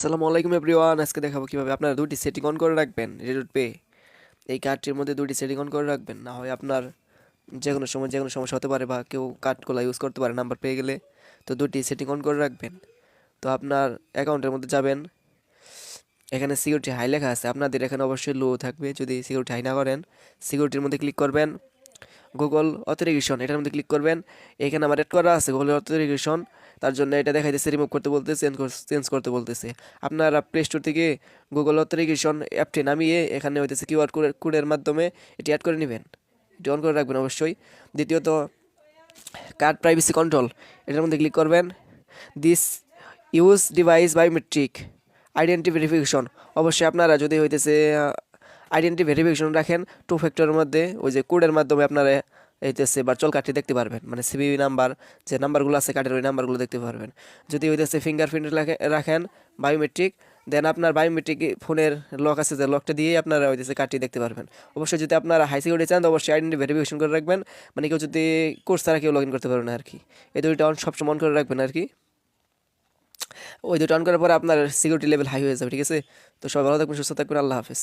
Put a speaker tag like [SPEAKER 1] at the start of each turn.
[SPEAKER 1] আসসালামু আলাইকুম এভরিওয়ান। আজকে দেখাবো কিভাবে আপনারা দুটি সেটিং অন করে রাখবেন রেডিট পে। এই কার্ডটির মধ্যে দুটি সেটিং অন করে রাখবেন, না হয় আপনার যে কোনো সময় যে কোনো সমস্যা হতে পারে বা কেউ কার্ডগুলো ইউজ করতে পারে নাম্বার পেয়ে গেলে। তো দুটি সেটিং অন করে রাখবেন। তো আপনার অ্যাকাউন্টের মধ্যে যাবেন, এখানে সিকিউরিটি হাই লেখা আছে, আপনাদের এখানে অবশ্যই লো থাকবে। যদি সিকিউরিটি হাই না করেন, সিকিউরিটির মধ্যে ক্লিক করবেন, গুগল অথেরিকেশন এটার মধ্যে ক্লিক করবেন। এখানে আমার অ্যাড করা আছে গুগল অথেরিকেশন, তার জন্য এটা দেখাইতেছে রিমুভ করতে বলতেছে, চেঞ্জ করতে বলতেছে। আপনারা প্লে স্টোর থেকে গুগল অথেরিকেশন অ্যাপটি নামিয়ে এখানে হইতেছে কিউআর কোডের মাধ্যমে এটি অ্যাড করে নেবেন। এটি অন করে রাখবেন অবশ্যই। দ্বিতীয়ত, কার্ড প্রাইভেসি কন্ট্রোল এটার মধ্যে ক্লিক করবেন। This use device biometric identity verification, অবশ্যই আপনারা যদি হইতেছে আইডেন্টি ভেরিফিকেশন রাখেন, টু ফ্যাক্টরের মধ্যে ওই যে কোডের মাধ্যমে আপনারা হইতেছে ভার্চুয়াল কার্ডটি দেখতে পারবেন, মানে সিভিভি নাম্বার যে নাম্বারগুলো আছে কার্ডের ওই নাম্বারগুলো দেখতে পারবেন। যদি হইতেছে ফিঙ্গারপ্রিন্ট রাখেন বায়োমেট্রিক, দেন আপনার বায়োমেট্রিক ফোনের লক আছে যে লকটা দিয়েই আপনারা হইতেছে কার্ডটি দেখতে পারবেন। অবশ্যই যদি আপনারা হাই সিকিউরিটি চান তো অবশ্যই আইডেন্টি ভেরিফিকেশন করে রাখবেন, মানে কেউ যদি কোর্স ছাড়া কেউ লগ ইন করতে পারবে না আর কি। এই দুইটা সবসময় অন করে রাখবেন আর কি। ওই দুটো অন করার পরে আপনার সিকিউরিটি লেভেল হাই হয়ে যাবে, ঠিক আছে? তো সবাই ভালো থাকবেন, সুস্থ থাকবেন, আল্লাহ হাফেজ।